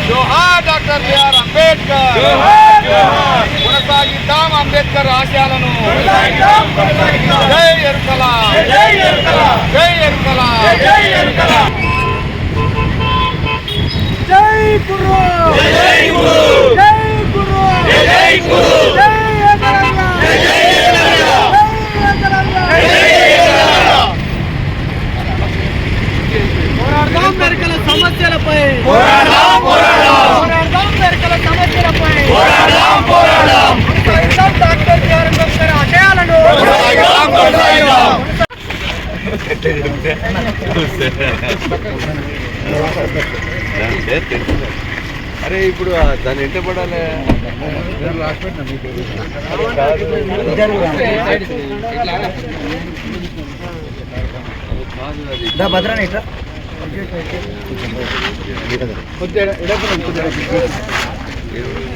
జోహార్ doctor BR Ambedkar. కొనసాగిద్దాం అంబేద్కర్ ఆశయాలను. జై ఎరుకల, జై ఎరుకల, జై ఎరుకల, జై ఎరుకల. జై గురు, జై గురు, జై గురు, జై గురు, జై ఎరుకల, జై ఎరుకల, జై ఎరుకల. పోరాడదాం ఎరుకల సమస్యలపై, పోరాడదాం ఎరుకల సమస్యలపై, పోరాడదాం డాక్టర్ బిఆర్ అంబేద్కర్ ఆశయాలను. అరే ఇప్పుడు దాన్ని ఎంత పడాలి?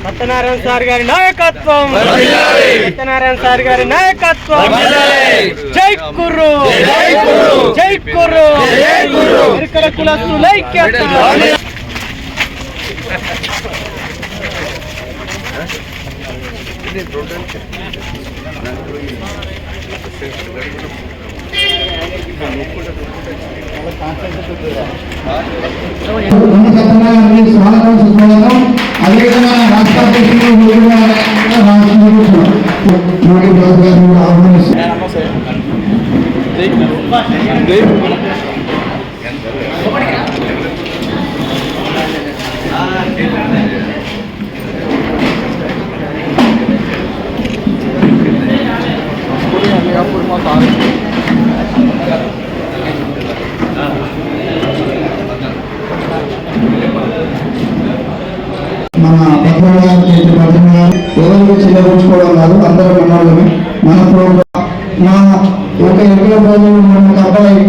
సత్యనారాయణ సార్ గారి నాయకత్వం, సత్యనారాయణ సార్ గారి నాయకత్వం. జై గురు, జై గురు, జై గురు, జై గురు. ఎరుకల కులస్తుల ఐక్యత. స్వాగతం సుస్వాగతం. అదేవిధంగా రాష్ట్ర అధ్యక్షులు మన పత్రాలు ఎవరికి చెల్లబుచ్చుకోవడం కాదు, అందరూ మనోళ్ళమే. మన ప్రోగ్రాం మా ఒక ఎరుకల ప్రోగ్రాం ఒక అబ్బాయి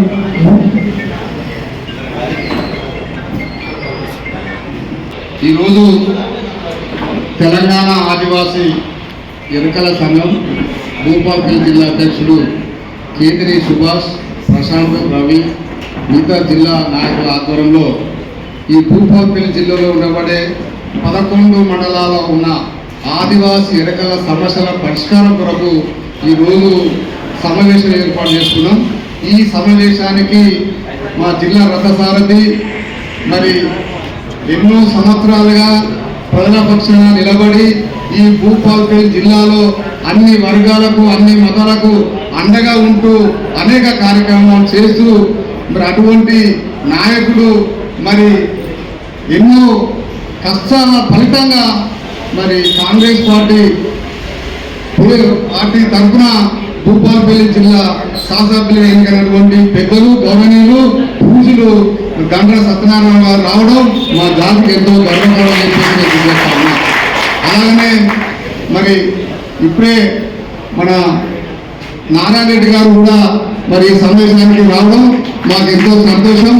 ఈరోజు తెలంగాణ ఆదివాసీ ఎరుకల సంఘం భూపాలపల్లి జిల్లా అధ్యక్షుడు కేతిరి సుభాష్, ప్రశాంత్, రవి, మిగతా జిల్లా నాయకుల ఆధ్వర్యంలో ఈ భూపాలపల్లి జిల్లాలో ఉండబడే 11 మండలాల్లో ఉన్న ఆదివాసీ ఎరుకల సమస్యల పరిష్కారం కొరకు ఈరోజు సమావేశం ఏర్పాటు చేసుకున్నాం. ఈ సమావేశానికి మా జిల్లా రథసారథి మరి ఎన్నో సంవత్సరాలుగా ప్రజల పక్షాన నిలబడి ఈ భూపాలపల్లి జిల్లాలో అన్ని వర్గాలకు అన్ని మతాలకు అండగా ఉంటూ అనేక కార్యక్రమాలు చేస్తూ మరి అటువంటి నాయకుడు మరి ఎన్నో కష్టాల ఫలితంగా మరి కాంగ్రెస్ పార్టీ తరఫున భూపాలపల్లి జిల్లా శాసనసభ్యులుగా ఎన్నికైనటువంటి పెద్దలు గౌరవనీయులు పూజలు గండ్ర సత్యనారాయణ గారు రావడం మా జాతికి ఎంతో గర్వకారణం చెప్పేసి. అలాగనే మరి ఇప్పుడే మన నారాయణ రెడ్డి గారు కూడా మరి ఈ సమావేశానికి రావడం మాకు ఎంతో సంతోషం.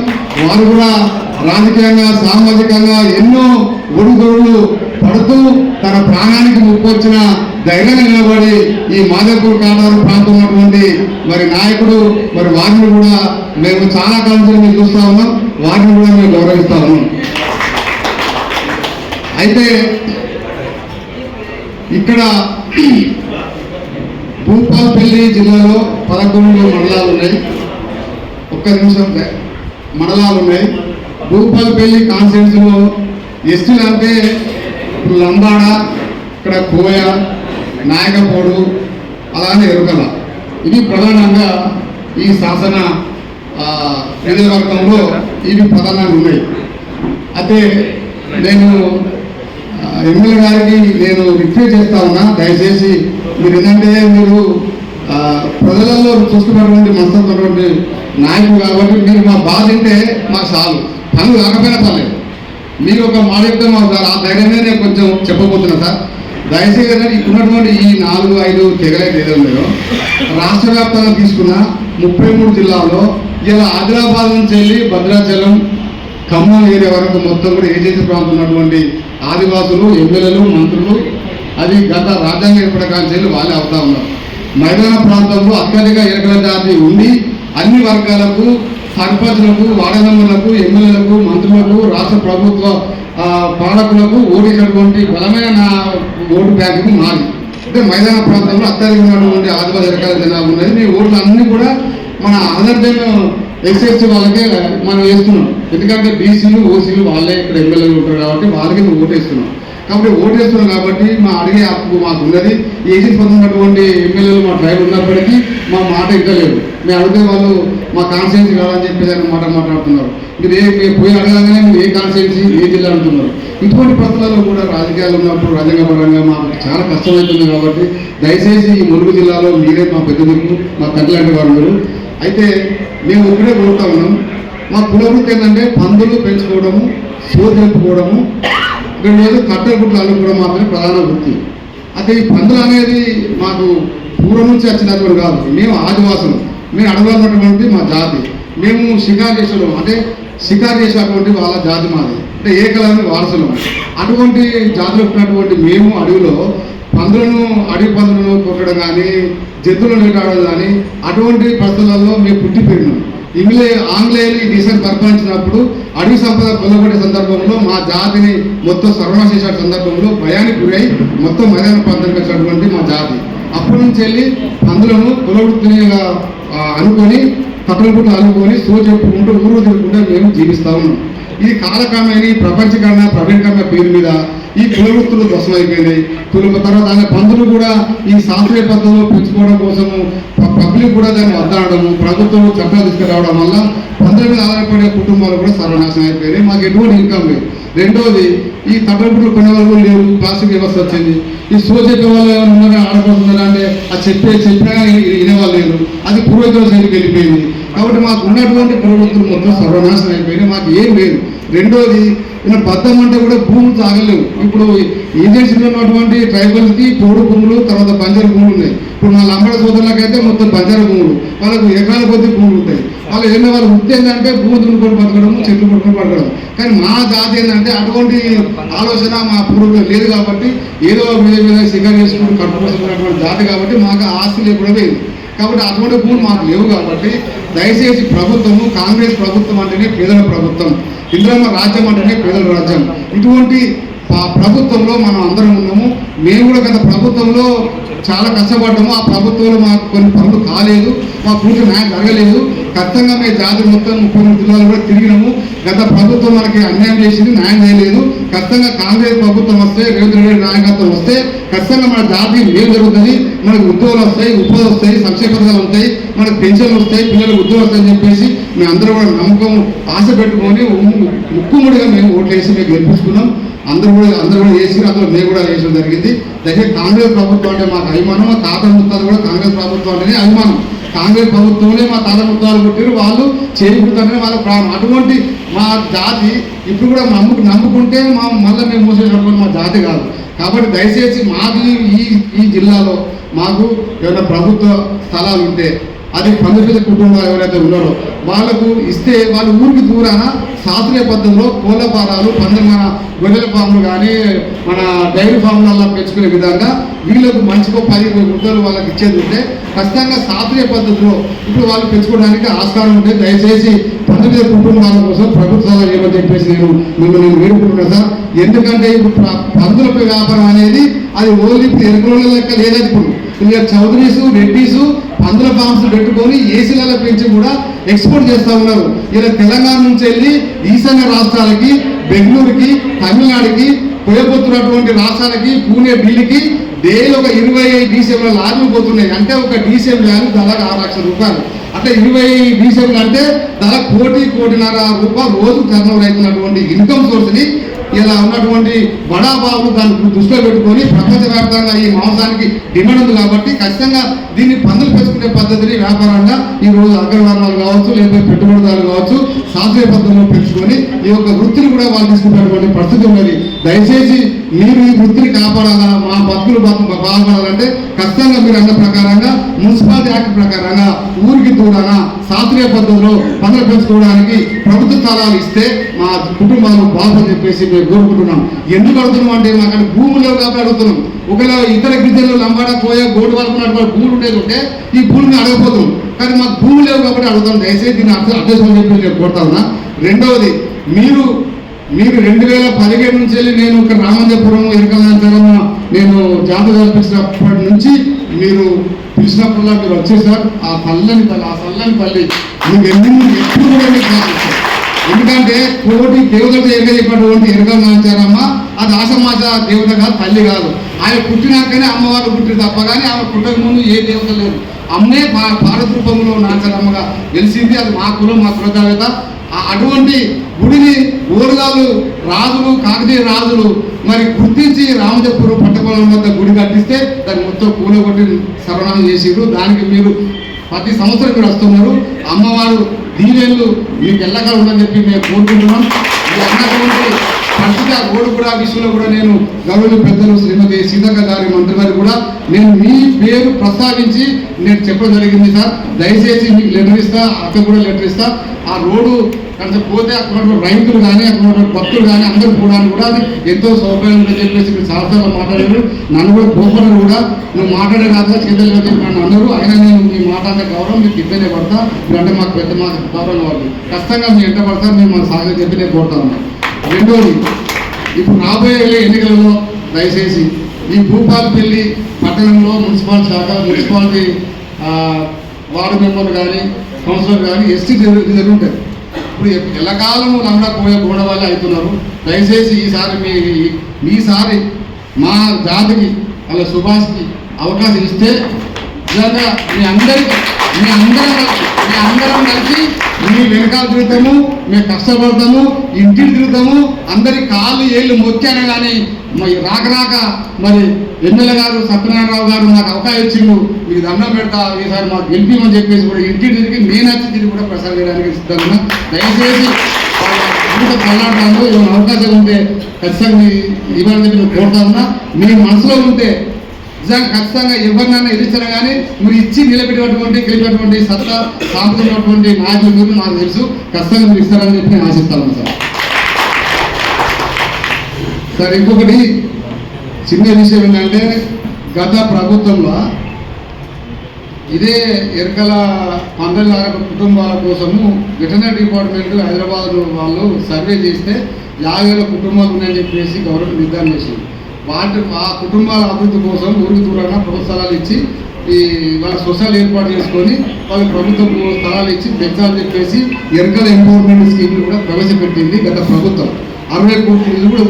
వారు కూడా రాజకీయంగా సామాజికంగా ఎన్నో ఒడుగొడులు పడుతూ తన ప్రాణానికి ముప్పొచ్చిన ధైర్యంగా నిలబడి ఈ మాధవపూర్ కాటారు ప్రాంతం ఉన్నటువంటి మరి నాయకుడు మరి వారిని కూడా మేము చాలా కాలం మేము చూస్తా ఉన్నాం, వారిని కూడా మేము గౌరవిస్తా ఉన్నాం. అయితే ఇక్కడ భూపాలపల్లి జిల్లాలో 11 మండలాలు ఉన్నాయి. ఒక్క నిమిషం, మండలాలు ఉన్నాయి. భూపాలపల్లి కాన్స్టిట్యూన్సీలో ఎస్టీలు అంటే లంబాడ, ఇక్కడ కోయ, నాయకపోడు, అలానే ఎరుకల, ఇవి ప్రధానంగా ఈ శాసన నియోజకవర్గంలో ఇవి ప్రధానంగా ఉన్నాయి. అయితే నేను ఎమ్మెల్యే గారికి నేను రిక్వెస్ట్ చేస్తా ఉన్నా, దయచేసి మీరు ఏంటంటే మీరు ప్రజలలో చూస్తున్నటువంటి మనసున్నటువంటి నాయకుడు కాబట్టి మీరు మా బాధ అంటే మా చాలు, పనులు కాకపోయినా పర్లేదు. మీరు ఒక మాట చెప్తే మాకు సార్ ఆ ధైర్యమే నేను కొంచెం చెప్పబోతున్నా సార్. దయచేసి ఇప్పుడున్నటువంటి ఈ 4-5 తెగలైతే ఏదో ఉన్నాయో రాష్ట్ర వ్యాప్తంగా తీసుకున్న 33 జిల్లాల్లో ఇలా ఆదిలాబాద్ నుంచి వెళ్ళి భద్రాచలం, ఖమ్మం ఏరియా వరకు మొత్తం కూడా ఏజెన్సీ ప్రాంతం ఉన్నటువంటి ఆదివాసులు, ఎమ్మెల్యేలు, మంత్రులు అది గత రాజ్యాంగం ఏర్పడకాంచెల్లి వాళ్ళే అవుతా ఉన్నారు. మైదాన ప్రాంతంలో అత్యధిక ఎరుకల జాతి ఉండి అన్ని వర్గాలకు సర్పంచులకు, వార్డు మెంబర్లకు, ఎమ్మెల్యేలకు, మంత్రులకు, రాష్ట్ర ప్రభుత్వ పాలకులకు ఓటేసినటువంటి బలమైన నా ఓటు బ్యాంకు మాది. అంటే మైదాన ప్రాంతంలో అత్యధిక ఉన్నటువంటి ఆదివాసీ రకాల జనాభా ఉన్నది. మీ ఓట్లు అన్నీ కూడా మన ఆంధ్రప్రదేశ్ ఎస్ఎస్సీ వాళ్ళకే మనం వేస్తున్నాం. ఎందుకంటే బీసీలు, ఓసీలు వాళ్ళే ఇక్కడ ఎమ్మెల్యేలు ఉంటారు కాబట్టి వాళ్ళకి మేము ఓటేస్తున్నాం. కాబట్టి ఓటేస్తున్నాం కాబట్టి మా అడిగే హక్కు మాకు ఉన్నది. ఏజెన్సీ పొందినటువంటి ఎమ్మెల్యేలు మా ట్రైబ్ ఉన్నప్పటికీ మా మాట ఇంకా లేదు. మేము అడిగితే వాళ్ళు మా కాన్స్టిట్యున్సీ కాదని చెప్పేసి ఆయన మాట్లాడుతున్నారు. మీరు పోయి అడగగానే మీరు ఏ కాన్స్టిట్యున్సీ, ఏ జిల్లా అంటున్నారు. ఇటువంటి పరిస్థితుల్లో కూడా రాజకీయాలు ఉన్నప్పుడు రాజ్యాంగపరంగా మాకు చాలా కష్టమవుతుంది. కాబట్టి దయచేసి ఈ ములుగు జిల్లాలో మీరే మా పెద్ద దిక్కు, మా తండ్రి లాంటి వారు మీరు. అయితే మేము ఇక్కడే కోరుతా ఉన్నాం, మా కులవృత్తి ఏంటంటే పందులు పెంచుకోవడము, సోది జరుపుకోవడము, లేదు కట్టెల గుట్లు అల్లుకోవడం మాత్రమే ప్రధాన వృత్తి. అయితే ఈ పందులు అనేది మాకు పూర్వం నుంచి వచ్చినటువంటి కాదు. మేము ఆదివాసులు, మేము అడగన్నటువంటి మా జాతి. మేము షికారు చేసేవాళ్ళం, అంటే షికారు చేసేటువంటి వాళ్ళ జాతి మాది. అంటే ఏకలాన్ని వారసులు. అటువంటి జాతులు ఉన్నటువంటి మేము అడవిలో పందులను, అడవి పందులను కొట్టడం కానీ, జంతువులను వేటాడడం కానీ అటువంటి పరిస్థితులలో మేము పుట్టి పెరిగినాం. ఆంగ్లేయులు ఈ దేశాన్ని పరిపాలించినప్పుడు అడవి సంపద కొల్లగొట్టే సందర్భంలో మా జాతిని మొత్తం సర్వనాశ చేసే సందర్భంలో భయానికి గురై మొత్తం మైదాన ప్రాంతానికి వచ్చినటువంటి మా జాతి. అప్పటి నుంచి వెళ్ళి పందులను కులవృత్తిగా అనుకొని, కట్టెల గుట్లు అనుకొని, చెప్పుకుంటూ ఊరు తిరుగుకుంటూ మేము జీవిస్తా ఉన్నాం. ఇది కాలక్రమేణా ప్రపంచకరణ, ప్రవీణకరణ పేరు మీద ఈ కులవృత్తులు దోషమైపోయినాయి. తర్వాత పందులు కూడా ఈ శాస్త్రీయ పద్ధతిలో పెంచుకోవడం కోసము పబ్లిక్ కూడా దాన్ని వద్దనడము, ప్రభుత్వం చట్టాలు తీసుకురావడం వల్ల పందుల మీద ఆధారపడే కుటుంబాలు కూడా సర్వనాశనం అయిపోయినాయి. మాకు ఎటువంటి ఇన్కమ్ లేదు. రెండోది, ఈ తట్టగుడ్లు కొనే వాళ్ళు లేవు, ప్లాస్టిక్ వ్యవస్థ వచ్చింది. ఈ చెప్పే వాళ్ళు ఏమైనా ఉన్నారా, ఆడపడుతున్నారా అంటే అది చెప్పినా వినేవాళ్ళు లేరు. అది పూర్వజుల శైలికి వెళ్ళిపోయింది. కాబట్టి మాకు ఉన్నటువంటి కులవృత్తులు మొత్తం సర్వనాశనం అయిపోయినాయి. మాకు ఏం లేదు. రెండోది, బద్దం అంటే కూడా భూములు తాగలేవు. ఇప్పుడు ఏజెన్సీలో ఉన్నటువంటి ట్రైబల్స్కి పోడు భూములు, తర్వాత బంజరు భూములు ఉన్నాయి. ఇప్పుడు మా లంబడ సోదరులకైతే మొత్తం బంజరు భూములు, వాళ్ళకు ఎకరాల కొద్ది భూములు ఉంటాయి. వాళ్ళు వాళ్ళ వృత్తి ఏంటంటే భూమి దున్నుకొని బతకడం, చెట్లు కొట్టుకొని బతకడం. కానీ మా జాతి ఏంటంటే అటువంటి ఆలోచన మా పూర్వీకులు లేదు. కాబట్టి ఏదో మీద శిఖర్ చేసుకుంటూ కట్టుకోవాల్సినటువంటి జాతి కాబట్టి మాకు ఆస్తి లేకుండా లేదు. కాబట్టి అటువంటి భూములు మాకు లేవు. కాబట్టి దయచేసి ప్రభుత్వము, కాంగ్రెస్ ప్రభుత్వం అంటేనే పేదల ప్రభుత్వం, ఇందిరమ్మ రాజ్యం అంటేనే పేదల రాజ్యం. ఇటువంటి ప్రభుత్వంలో మనం అందరం ఉన్నాము. మేము కూడా గత ప్రభుత్వంలో చాలా కష్టపడ్డాము. ఆ ప్రభుత్వంలో మాకు కొన్ని పనులు కాలేదు, మా పూర్తి న్యాయం జరగలేదు. ఖచ్చితంగా మేము జాతి మొత్తం 33 జిల్లాలు కూడా తిరిగినాము. గత ప్రభుత్వం మనకి అన్యాయం చేసింది, న్యాయం చేయలేదు. ఖచ్చితంగా కాంగ్రెస్ ప్రభుత్వం వస్తే, రేవంత్ రెడ్డి నాయకత్వం వస్తే ఖచ్చితంగా మన జాతికి మేలు జరుగుతుంది. మనకు ఉద్యోగాలు వస్తాయి, ఉపాధి వస్తాయి, సంక్షేమ పథకాలు ఉంటాయి, మనకు పెన్షన్లు వస్తాయి, పిల్లలకు ఉద్యోగాలు వస్తాయని చెప్పేసి మేము అందరూ కూడా నమ్మకం, ఆశ పెట్టుకొని ముక్కుముడిగా మేము ఓట్లు వేసి మేము గెలిపించుకున్నాం. అందరూ కూడా వేసి, అందులో మేము కూడా వేయడం జరిగింది. దయచేసి కాంగ్రెస్ ప్రభుత్వం అంటే మాకు అభిమానం. మా తాత ముత్తాలు కూడా కాంగ్రెస్ ప్రభుత్వం అంటేనే అభిమానం. కాంగ్రెస్ ప్రభుత్వంలో మా తాత ముత్తాలు పుట్టారు, వాళ్ళు చేకూరుతారని వాళ్ళ ప్రాణం. అటువంటి మా జాతి ఇప్పుడు కూడా నమ్ముకుంటే మళ్ళీ మేము మూసేటప్పుడు మా జాతి కాదు. కాబట్టి దయచేసి మాకు ఈ జిల్లాలో మాకు ఏమైనా ప్రభుత్వ స్థలాలు ఉంటే అది పందుల కుటుంబాలు ఎవరైతే ఉన్నారో వాళ్ళకు ఇస్తే, వాళ్ళు ఊరికి దూరాన శాస్త్రీయ పద్ధతిలో కోళ్ళ ఫారాలు, మన గొర్రెల ఫామ్లు కానీ, మన డైరీ ఫామ్లలో పెంచుకునే విధంగా వీళ్ళకు మంచిగా 10 గుంటలు వాళ్ళకి ఇచ్చేది ఉంటే ఖచ్చితంగా శాస్త్రీయ పద్ధతిలో ఇప్పుడు వాళ్ళు పెంచుకోవడానికి ఆస్కారం ఉంటే దయచేసి పందుల కుటుంబాల కోసం ప్రభుత్వాలు ఏమని చెప్పేసి నేను వేడుకుంటున్నాను సార్. ఎందుకంటే ఇప్పుడు పందుల వ్యాపారం అనేది అది ఓన్లీ ఇప్పుడు ఎరుకుల లెక్క లేదని. ఇప్పుడు చౌదరీసు, రెడ్డిసు పందుల ఫామ్స్ పెట్టుకొని ఏసీలలో పెంచి కూడా ఎక్స్పోర్ట్ చేస్తూ ఉన్నారు. ఇలా తెలంగాణ నుంచి వెళ్ళి ఈశాన్య రాష్ట్రాలకి, బెంగళూరుకి, తమిళనాడుకి, పోయబోతున్నటువంటి రాష్ట్రాలకి, పూణే, ఢిల్లీకి డైలీ ఒక 25 డీసీఎంల లారీలు పోతున్నాయి. అంటే ఒక డీసీఎం వాల్యూ దాదాపు 6 లక్షల రూపాయలు. అంటే 20 డీసీఎంలు అంటే దాదాపు 1.5 రూపాయలు రోజు టర్నోవర్ అవుతున్నటువంటి ఇన్కమ్ సోర్స్ని ఇలా ఉన్నటువంటి బడాబాబులు దాన్ని దృష్టిలో పెట్టుకొని ప్రపంచవ్యాప్తంగా ఈ మాంసానికి డిమాండ్ ఉంది. కాబట్టి ఖచ్చితంగా దీన్ని పందులు పెంచుకునే పద్ధతిని వ్యాపారంగా ఈరోజు అగ్రవర్ణాలు కావచ్చు, లేకపోతే పెట్టుబడిదారులు కావచ్చు, శాస్త్రీయ పద్ధతిలో పెంచుకొని ఈ యొక్క వృత్తిని కూడా వాళ్ళు తీసుకున్నటువంటి పరిస్థితి ఉన్నది. దయచేసి మీరు ఈ వృత్తిని కాపాడాలా, మా బతుకులు బాగుపడాలంటే ఖచ్చితంగా మీరు అన్న ప్రకారంగా మున్సిపాలిటీ యాక్ట్ ప్రకారంగా ఊరికి దూరాన శాస్త్రీయ పద్ధతిలో పందులు పెంచుకోవడానికి ప్రభుత్వ స్థలాలు ఇస్తే మా కుటుంబాలు బాగుందని చెప్పేసి మేము కోరుకుంటున్నాం. ఎందుకు అడుగుతున్నాం అంటే మాకు అక్కడ భూములు లేవు కాబట్టి అడుగుతున్నాం. ఒకవేళ ఇతర గిరిజనులు లంబాడ, కోయ, గోడు వాళ్ళకున్నటువంటి భూములు ఉండేది ఉంటే ఈ భూమిని అడగపోతున్నాం. కానీ మాకు భూములు లేవు కాబట్టి అడుగుతాను, దయచేసి దీన్ని అర్థం చెప్పి నేను కోరుతా ఉన్నా. రెండవది, మీరు 2017 నుంచి వెళ్ళి నేను ఇక్కడ రామంజపురం ఎరకలంచరం నేను జాతర జరిపించినప్పటి నుంచి మీరు పిలిచినప్పుడల్లా మీరు వచ్చేసారు. ఆ చల్లని తల్లి మీకు ఎప్పుడు కూడా మీకు ఎందుకంటే కోటి దేవతతో ఎరగజేపటువంటి ఎరకలంచారమ్మ అది ఆశమాస దేవత కాదు, తల్లి కాదు. ఆయన పుట్టినాకనే అమ్మవారు పుట్టిన తప్ప కానీ ఆమె పుట్టక ముందు ఏ దేవత లేదు. అమ్మే భారత రూపంలో నాచరమ్మగా వెలిసింది. అది మా కులం, మా కృతజ్ఞత. అటువంటి గుడిని ఓరుగాలు రాజులు, కాకతీయ రాజులు మరి గుర్తించి రామజపురం పట్టకొలం వద్ద గుడి కట్టిస్తే దాన్ని మొత్తం కూలగొట్టి సర్వనామం చేసిరు. దానికి మీరు ప్రతి సంవత్సరం మీరు వస్తున్నారు. అమ్మవారు దీవెళ్ళు మీకు ఎల్లగా ఉందని చెప్పి మేము కోరుకుంటున్నాం. ఈ అన్నటువంటి పరిస్థితి ఆ రోడ్డు కూడా విషయంలో కూడా నేను గౌరవ పెద్దలు శ్రీమతి సీతక్క గారి మంత్రి గారు కూడా నేను మీ పేరు ప్రస్తావించి నేను చెప్పడం జరిగింది. సార్ దయచేసి మీకు లెటర్ ఇస్తా, అక్కడ కూడా లెటర్ ఇస్తా. ఆ రోడ్డు కొంచెం పోతే అక్కడ రైతులు కానీ అక్కడ భక్తులు కానీ అందరూ పోవడానికి కూడా అది ఎంతో సౌకర్యం ఉందని చెప్పేసి మీరు చాలాసార్లు మాట్లాడారు. నన్ను కూడా గోపనరు కూడా నువ్వు మాట్లాడే కాదు చేతులు నన్ను అన్నారు. అయినా నేను మీ మాట అంటే గౌరవం మీకు ఇబ్బంది పడతా. మీరంటే మాకు పెద్ద మాకు గౌరవం వాళ్ళు ఖచ్చితంగా మీ ఎంట పడతారు. మేము మన సాగం చెప్పి నేను కోరుతా ఉన్నాను. రెండోది, ఇప్పుడు రాబోయే ఎన్నికలలో దయచేసి ఈ భూపాలపల్లి పట్టణంలో మున్సిపాలిటీ వార్డు మెంబర్లు కానీ కౌన్సిలర్ కానీ ఎస్టీ రిజర్వ్ ఉంటాయి. ఇప్పుడు ఎల్లకాలం లండా పోయే గోడ వాళ్ళే అవుతున్నారు. దయచేసి ఈసారి మా జాతికి వాళ్ళ సుభాష్కి అవకాశం ఇస్తే నిజంగా మీ అందరం కలిసి మీ వెనకాల తిరుగుతాము, మేము కష్టపడతాము, ఇంటికి తిరుగుతాము. అందరి కాళ్ళు ఏళ్ళు మొక్కాను కానీ రాక మరి ఎమ్మెల్యే గారు సత్యనారాయణరావు గారు నాకు అవకాశం ఇచ్చిండు, మీకు దండం పెడతా, ఈసారి మాకు గెలిపిమని చెప్పేసి కూడా ఇంటికి తిరిగి నేను వచ్చి తిరిగి కూడా ప్రసారం చేయడానికి సిద్ధంగా. దయచేసి చల్లాడతాను. ఏమైనా అవకాశం ఉంటే ఖచ్చితంగా ఇవ్వాలని చెప్పి నేను కోరుతా ఉన్నా. మీ మనసులో ఉంటే నిజంగా ఖచ్చితంగా ఎవరినైనా ఎదిరించినా కానీ మీరు ఇచ్చి నిలబెట్టినటువంటి గెలిపినటువంటి సత్తా సాంప్రదాయటువంటి నాయకుల గురించి నాకు తెలుసు. ఖచ్చితంగా మీరు ఇస్తారని చెప్పి నేను ఆశిస్తాను. సార్ ఇంకొకటి చిన్న విషయం ఏంటంటే గత ప్రభుత్వంలో ఇదే ఎరకల 12 కుటుంబాల కోసము వెటర్నరీ డిపార్ట్మెంట్ హైదరాబాద్ వాళ్ళు సర్వే చేస్తే 50,000 కుటుంబాలు ఉన్నాయని చెప్పేసి గవర్నమెంట్ నిర్ధారణ చేసింది. ఆ కుటుంబాల అభివృద్ధి కోసం ఊరికి దూరంగా ప్రభుత్వ స్థలాలు ఇచ్చి వాళ్ళ సొసైటీ ఏర్పాటు చేసుకొని వాళ్ళ ప్రభుత్వం స్థలాలు ఇచ్చి పెంచాలని చెప్పేసి ఎరకల ఎంపవర్మెంట్ స్కీమ్లు కూడా ప్రవేశపెట్టింది గత ప్రభుత్వం. 60 కోట్ల నిధులు కూడా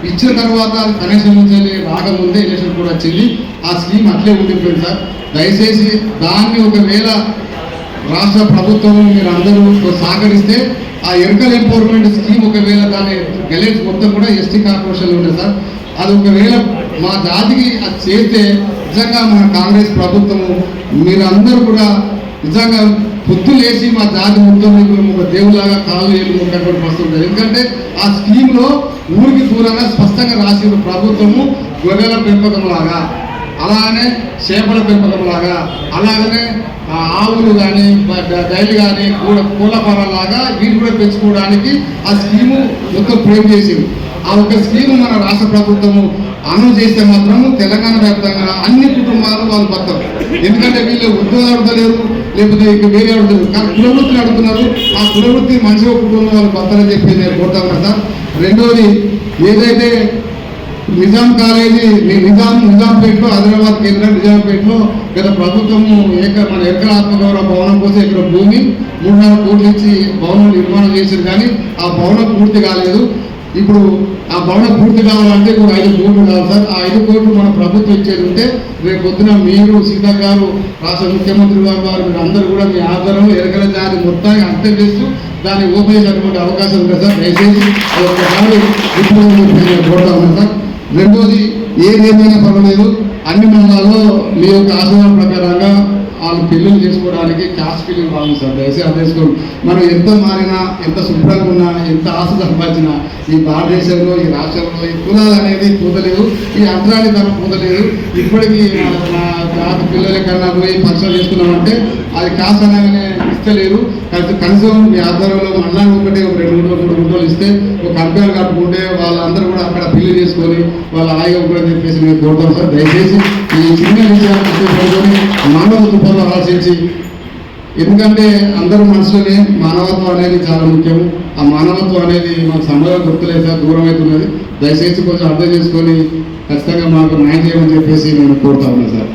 ఇచ్చిన తర్వాత అది కనెక్షన్ నుంచి రాకముందే ఎలక్షన్ కూడా వచ్చింది. ఆ స్కీమ్ అట్లే ఉండిపోయింది. సార్ దయచేసి దాన్ని ఒకవేళ రాష్ట్ర ప్రభుత్వం మీరు అందరూ సహకరిస్తే ఆ ఎరకల ఎంపవర్మెంట్ స్కీమ్ ఒకవేళ దాని గెలెట్స్ మొత్తం కూడా ఎస్టీ కార్పొరేషన్లో ఉంటుంది. సార్ అది ఒకవేళ మా జాతికి అది చేస్తే నిజంగా మన కాంగ్రెస్ ప్రభుత్వము మీరందరూ కూడా నిజంగా పొద్దు లేచి మా జాతి మొత్తం ఒక దేవులాగా కాళ్ళు ఏళ్ళు మొక్కటువంటి వస్తుంది. ఎందుకంటే ఆ స్కీమ్లో ఊరికి దూరంగా స్పష్టంగా రాసిన ప్రభుత్వము గొర్రెల పెంపకం లాగా, అలాగనే చేపల పెంపకం లాగా, అలాగనే ఆవులు కానీ డైలు కానీ కోళ్ళ లాగా వీటి కూడా పెంచుకోవడానికి ఆ స్కీము మొత్తం ఫ్రేమ్ చేసింది. ఆ ఒక స్కీము మన రాష్ట్ర ప్రభుత్వము అమలు చేస్తే మాత్రము తెలంగాణ వ్యాప్తంగా అన్ని కుటుంబాలు వాళ్ళు బతారు. ఎందుకంటే వీళ్ళు ఉద్యోగాలు అడతలేరు, లేకపోతే ఇక వేరే అడుగుతారు, కానీ కులవృత్తిని అడుగుతున్నారు. ఆ కులవృత్తి మంచిగా కుటుంబం వాళ్ళు బతారని చెప్పి నేను కోరుతా ఉన్నా. సార్ రెండోది, ఏదైతే నిజాం కాలేజీ నిజాంపేటలో హైదరాబాద్ కేంద్రం నిజాంపేటలో గత ప్రభుత్వము మన ఎరకల ఆత్మగౌరవ భవనం కోసం ఇక్కడ భూమి 3-4 కోట్లు ఇచ్చి భవనం నిర్మాణం చేశారు. కానీ ఆ భవనం పూర్తి కాలేదు. ఇప్పుడు ఆ భవనం పూర్తి కావాలంటే ఇప్పుడు 5 కోట్లు కావాలి. సార్ ఆ 5 కోట్లు మన ప్రభుత్వం ఇచ్చేది ఉంటే రేపు పొద్దున మీరు సీతా గారు రాష్ట్ర ముఖ్యమంత్రి గారు మీరు అందరూ కూడా మీ ఆధారంలో ఎరకల జాతి మొత్తాన్ని అర్థం చేస్తూ దాన్ని ఓపెన్ చేసేటువంటి అవకాశం ఉంది. సార్ దయచేసి ఒకసారి కోరుతా ఉన్నాను. సార్ రెండోది, ఏదేమైనా పర్వాలేదు అన్ని మండలాల్లో మీ యొక్క ఆశీర్వాదం ప్రకారంగా వాళ్ళు పెళ్ళిళ్ళు చేసుకోవడానికి క్యాస్ట్ ఫీలింగ్ బాగుంది. సార్ దయచేసి అది చేసుకోండి. మనం ఎంత మారినా, ఎంత శుభ్రంగా ఉన్నా, ఎంత ఆశ సంపాదించినా ఈ భారతదేశంలో ఈ రాష్ట్రంలో ఈ కులాలు అనేది పూతలేదు, ఈ అంతరానితనం పూతలేదు. ఇప్పటికీ మా జాతి పిల్లల కన్నా పోయి పరిశ్రమ చేసుకున్నామంటే అది కాస్ట్ అనగానే ఇస్తలేరు. కనీసం మీ ఆధ్వర్యంలో మళ్ళా ఒకటి 2-3 గుంటలు ఇస్తే ఒక కంపెనీలు కట్టుకుంటే వాళ్ళందరూ కూడా అక్కడ పెళ్లి చేసుకొని వాళ్ళ హాయిగా ఉంటుందని చెప్పేసి మేము కోరుతాం. సార్ దయచేసి ఈ చిన్న విషయాన్ని మానవ రూపంలో ఆలోచించి ఎందుకంటే అందరూ మనుషులనే, మానవత్వం అనేది చాలా ముఖ్యం. ఆ మానవత్వం అనేది మాకు సమాజం గుర్తులేదు సార్, దూరం అవుతున్నది. దయచేసి కొంచెం అర్థం చేసుకొని ఖచ్చితంగా మాకు న్యాయం చేయమని చెప్పేసి నేను కోరుతా ఉన్నాను సార్.